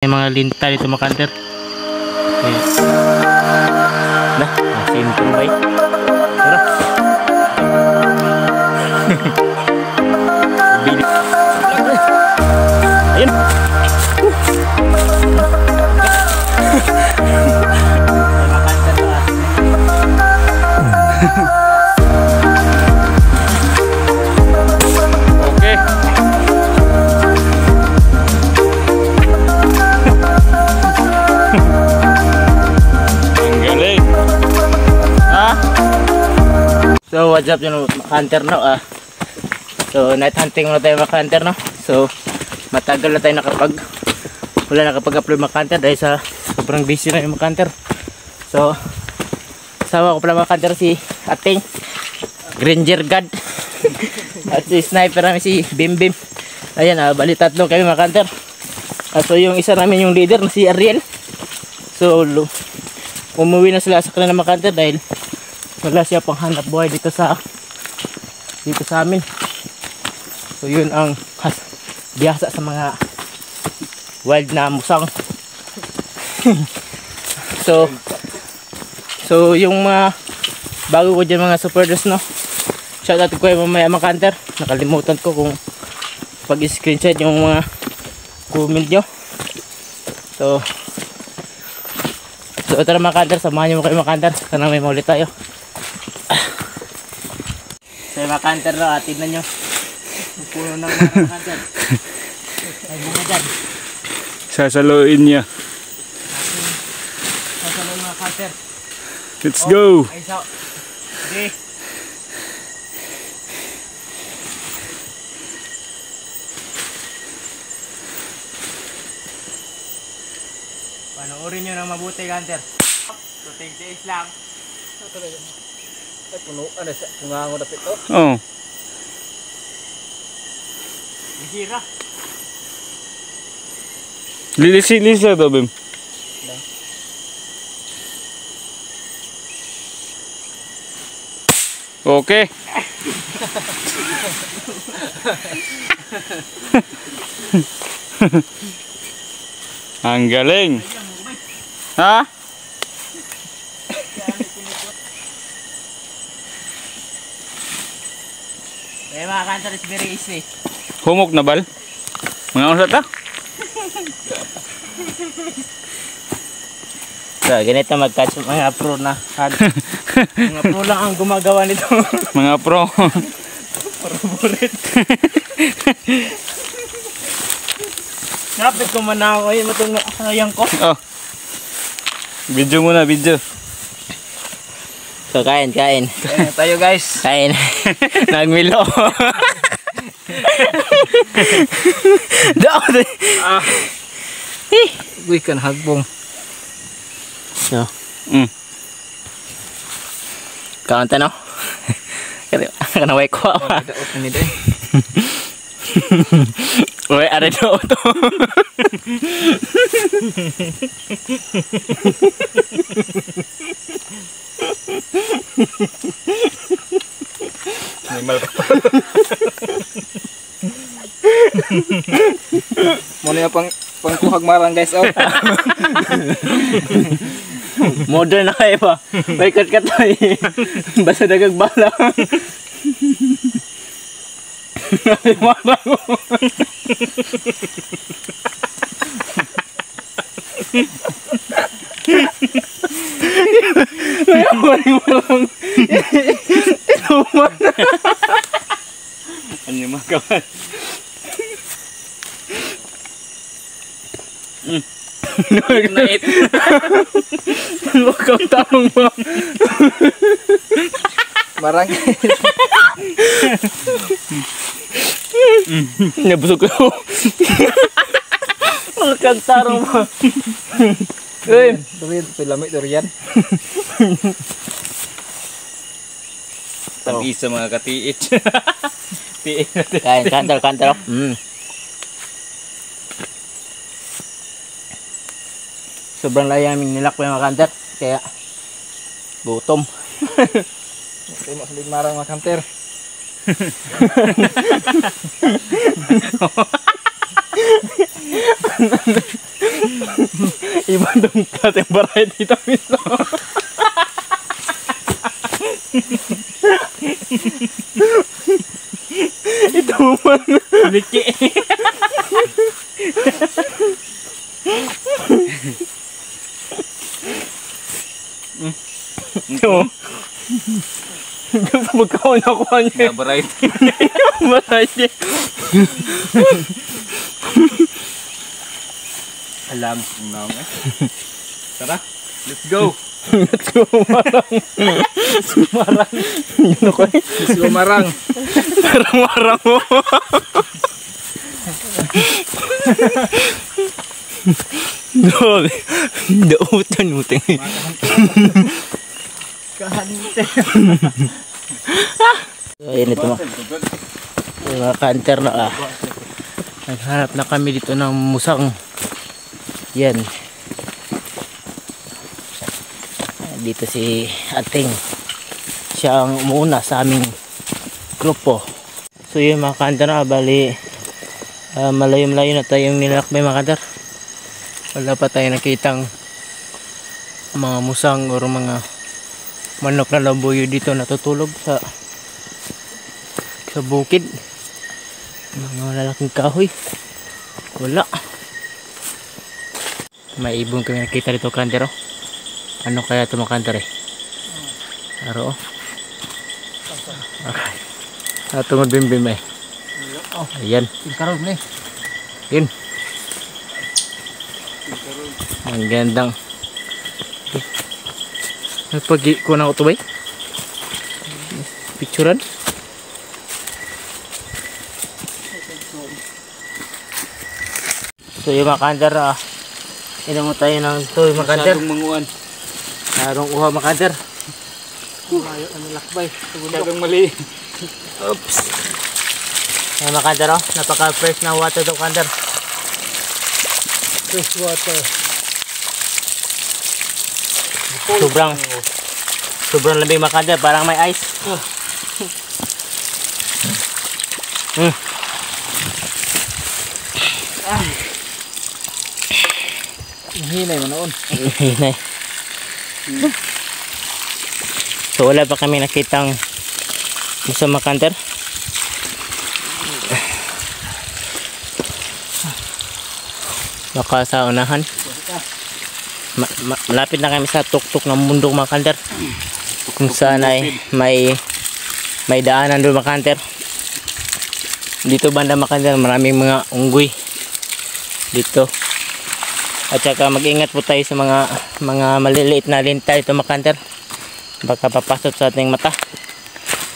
May mga linta dito mga kanter. Nah, simple ba eh. Tara. Bili. Ayun. Okay. So what's up yun mga hunter no? So night hunting muna tayo mga hunter no? So matagal na tayo wala nakapag-upload mga hunter dahil sa sobrang busy na yung mga hunter. So kasama ko pala mga hunter si ating Granger God at si sniper namin si Bim Bim. Ayan bali tatlo kami mga hunter. So yung isa namin yung leader na si Ariel. So umuwi na sila sa kanila mga hunter dahil wala siya pang hanap buhay dito sa amin. So yun ang biyasa sa mga wild na musang. so yung mga bago ko dyan mga supporters no, shoutout ko yung mamaya mga hunter. Nakalimutan ko kung pag-screenshot yung mga comment nyo. So tara mga hunter, samahan nyo mo kayo mga hunter. Sana may maulit tayo. So mga hunter no, tignan nyo puno ng mga hunter. Ay bunga dyan. Sasaluin niya. Sasaluin mga hunter. Let's go. Ay so okay. Panoorin nyo ng mabuti hunter. So tig-tiis lang. Ay puno, ano sa pungango na pito? Oh. Bisira. Lilis lang to, Bim. Okay. Ang galing. Ha? Eh mga hunter is very easy. Humok na bal? Mga usat ta? So ganito mag-catch mga pro na mga pro lang ang gumagawa nito. Mga pro. Favorite. Napit ko man ako yun matong sayang ko. Oh. Video muna, video. So kain tayo guys. Kain. Nagmilo. Daw. Uy kan hagbong. So. Kaunta no. Kana way ko. Daot ni dai. Oy, are do to. Animal. Mo na pang kuhag marang guys out. Modern na kayo pa. May kat tayo. Basta nagagbala. Marang mo. Marang. Inuman. Ano yung mga kawan? Nait. Huwag kang tanong mo. Marang. Nabusog ko. Huwag kang tanong mo. Durian, pilami durian. Tabi sa mga katiit. Tiit. Kain, kantar. Sobrang layaming nilakbo yung mga kantar. Kaya gutom. Kaya masalig marang mga kanter. Iba dong klaseng variety ito mismo. Ito man. Liki. Ito. Gusto magkaon ako niya. Variety. Variety. Alam. Ang Tara. Let's go. Let's go, marang. Marang. Yun ako eh. Let's go marang. Marang mo. Grabe. Dautan mo tingin. Kahante. So, ayun ito mga ka-hunter na naghanap na kami dito ng musang. Yan. Dito si Ating. Siya ang umuuna sa aming grupo. So yun mga ka-hunter na, bali malayo-malayo na tayong nilakbay mga ka-hunter. Wala pa tayo nakitang mga musang o mga manok na labuyo dito natutulog sa bukid. Mga lalaking kahoy. Wala. May ibon kami nakita dito ka-hunter. Ano kaya ito mga ka-hunter eh? Aro. Okay. Tungod bim-bim eh. Ayan. Karon ni. Yun. Ang gandang. Nagpagi ko na ito ba? Picturean. So yung mga ka-hunter, inom mo tayo ng ito yung mga ka-hunter. Masyadong manguan. Narong uha mga ka-hunter. Mayo ang lakbay. Masyadong mali. Oops. Ayan mga ka-hunter, napaka-fresh na water ito ka-hunter. Fresh water. Sobrang lamig mga ka-hunter, parang may ice. Hinay mo noon. Hinay. So wala pa kami nakitang musang mga ka-hunter. Baka sa unahan. Malapit na kami sa tuktok ng mundong mga ka-hunter. Kung saan ay may daanan doon mga ka-hunter. Dito banda mga ka-hunter, maraming mga unggoy dito. At saka mag-ingat po tayo sa mga maliliit na linta dito mga ka-hunter. Baka papasok sa ating mata.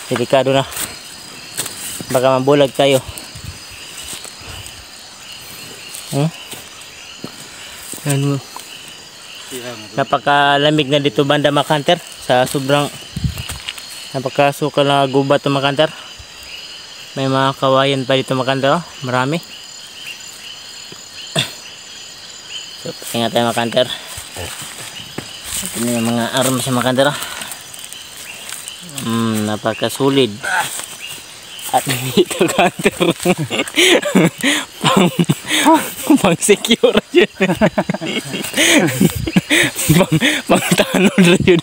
Delikado na. Baka mabulag tayo. Ano? Napakalamig na dito banda mga ka-hunter. Sa sobrang napakasukal na gubat ito mga ka-hunter. May mga kawayan pa dito mga ka-hunter. Marami. So ingat tayo mga ka-hunter. Ito na yung mga armas sa mga ka-hunter. Napakasulid. At dito ka-hunter. pang secure yun. pang tanong yun.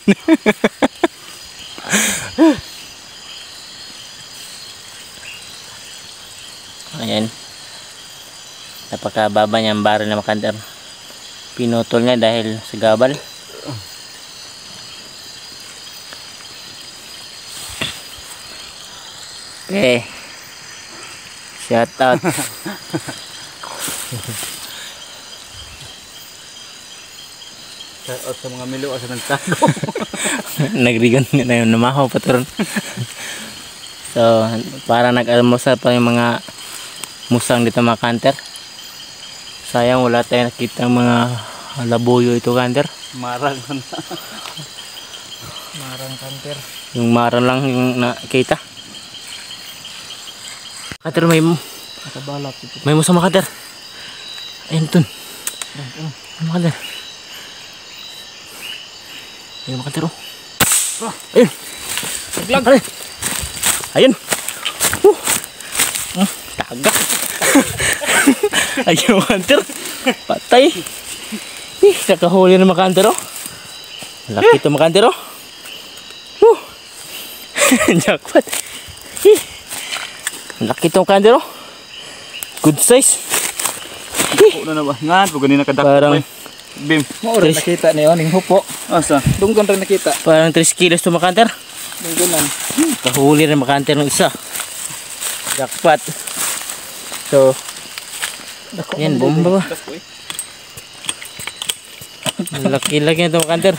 Ayan. Napakababa niya ang baril na mga ka-hunter. Pinutol niya dahil sa gabal. Okay. Shout out. Shout out sa mga milo sa nagtago. Nagrigan na yung namahaw patron. So, para nag-almusal pa yung mga musang dito mga ka-hunter. Sayang wala tayong nakita mga labuyo ito ka-hunter. Marang na. Marang ka-hunter. Yung marang lang yung nakita. Ka-hunter, Nakabalak ito. may musang mga ka-hunter. Ayun dun. Mga ka-hunter. Ayun mga ka-hunter. Ayun. Ayun. Ayun. Tagak. Ayun mga ka-hunter. Patay. Nakahuli na mga kanter oh. Laki ito mga kanter oh. Jackpot. Laki ito mga kanter oh. Good size. Hupo na ba? Nga, pag ganun nakadakot Parang Bim. Maura nakita niyo ning hupo. Asa? Dunggan ra nakita. Parang 3 kilos ito mga kanter. Dungganan. Kahuli na mga kanter ng isa. Jackpot. So, yan, bomba ba? Laki-laki na ito mga kanter.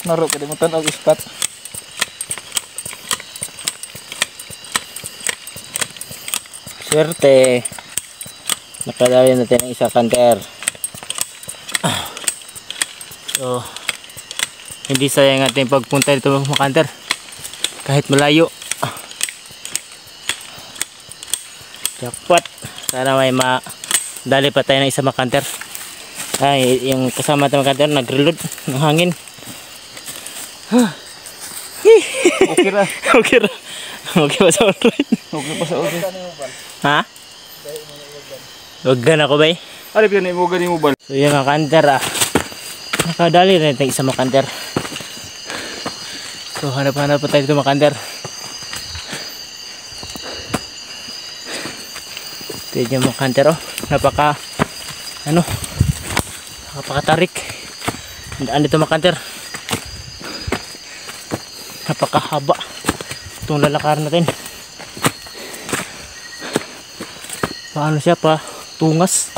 Naro kada mo tan og ispat. Swerte. Nakadali natin ang isa kanter. So, hindi sayang ating pagpunta dito mga kanter. Kahit malayo. Jackpot. Sana may madali pa tayo ng isa mga kanter. Ay, yung kasama natin mga kanter nag-reload ng hangin. Okay ra. Okay ra. Okay pa sa alright. Okay pa sa okay. Ha? Huwag ako ba eh? Alip yan, imugan yung mobile. So yung mga kanter nakadali rin natin isa mga kanter. So hanap-hanap pa tayo dito mga kanter. Ito yung mga kanter oh. Napakatarik. Daan dito mga kanter. Napakahaba itong lalakaran natin. Paano siya pa? Tungas.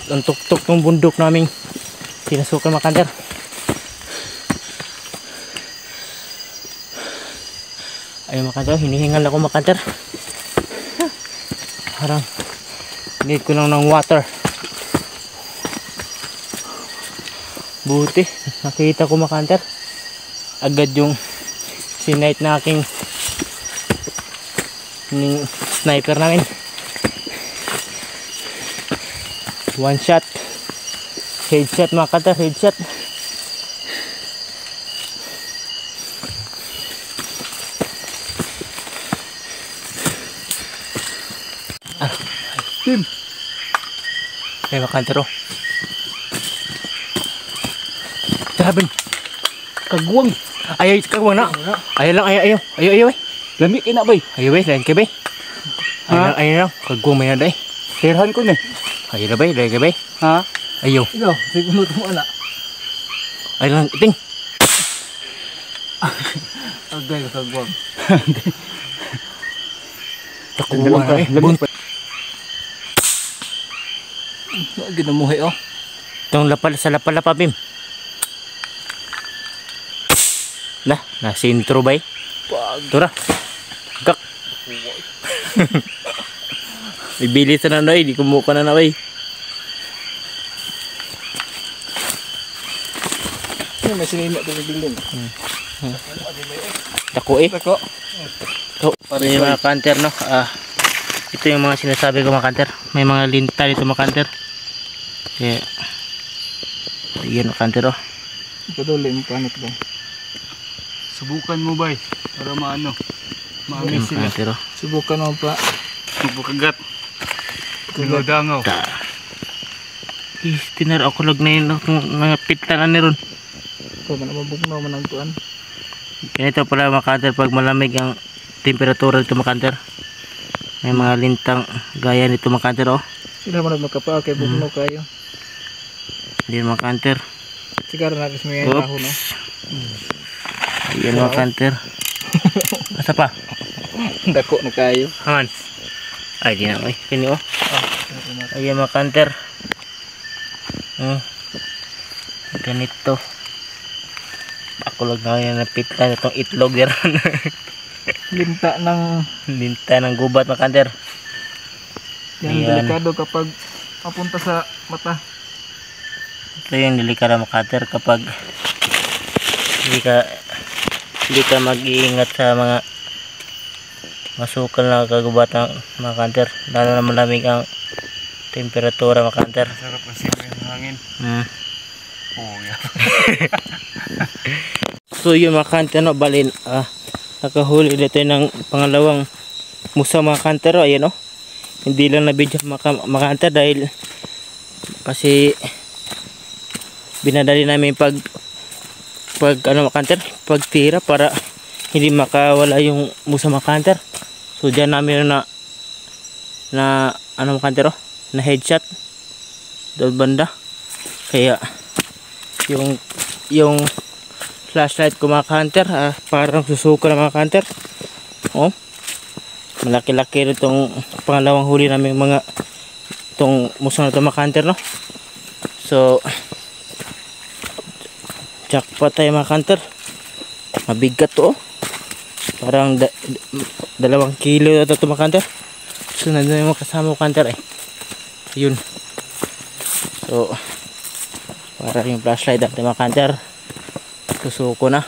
Ang tuktok ng bundok namin sinasukan mga kanter. Ayun mga kanter, hinihingal ako mga kanter. Parang need ko lang ng water. Buti nakita ko mga kanter agad yung sinight na aking sniper namin. One shot, headshot mga kanter, headshot. Tim. Ay mga kanter oh. Grabe. Kagwang. Ay, kagwang na. Ayaw lang, ayaw. Lami kina bay. Ayaw bay, lain ka bay. Ayaw lang, kagwang may naday. Tirhan ko ni. Ayaw na bay, lain ka bay. Ha? Ayaw. Ikaw, siguro mo ana. Ayaw lang, iting. Agay ka kagwang. Takuha na eh. Ginamuhi oh. Itong sa lapal-lapal bim. Na sintro bay. Tura. Gak. Ibilis na na di kumuha na bay. May sinina to bigling. Tako eh. Tako. So, yung mga kanter no. Ito yung mga sinasabi ko mga kanter. May mga linta dito mga kanter. Kaya yan mga kanter oh. Paduli mo panot ba? Subukan mo bay. Para maano. Yan Maamis mga sila. kanter oh. Subukan mo pa. Magpakagat. Dangaw. Tinar ako lag na yun mga pitlanan ni ron. So man mabugnaw man ang tuan. Ganito pala mga kanter pag malamig ang temperatura dito mga kanter. May mga lintang gaya nito mga kanter oh. Sila man magkapa kay bugnaw kayo. Hindi mga kanter. Sigara na kasi may raho no. Ayan mga kanter. Asa pa? Dako na kayo. Haman. Ay di na oy. Kini oh. Ayan mga kanter. Ganito. Ako lang na yan napitla itong itlog yan. Linta ng Linta ng gubat mga kanter. yung Ayan. delikado kapag mapunta sa mata. Ito yung delikado mga kanter kapag hindi ka mag-iingat sa mga masukal na kagubat ng mga kanter. Lalo na malamig ang temperatura mga kanter. Sarap ang simoy ng hangin. Oh, yeah. So yun mga kanter no, balin nakahuli dito ng pangalawang musa mga kanter. Ayan o, hindi lang na video mga hunter dahil kasi binadali namin pag ano mga hunter, pagtira para hindi makawala yung musa mga hunter. So dyan namin na ano mga hunter, na headshot doon banda, kaya yung flashlight ko mga hunter parang susuko na mga hunter. Oh, malaki-laki rin itong pangalawang huli namin mga itong musang na ito mga hunter, no? So jackpot tayo mga hunter, mabigat to, parang 2 kilo ito mga hunter. So nandun yung mga kasama mga hunter yun. So para yung flashlight natin mga hunter susuko na.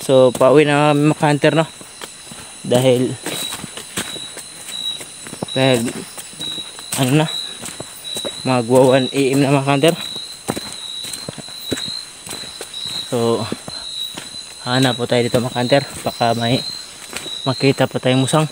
So pauwi na mga hunter, no, dahil ano na, magwa 1 AM na mga hunter. So hanap po tayo dito mga hunter, baka may makita pa tayong musang.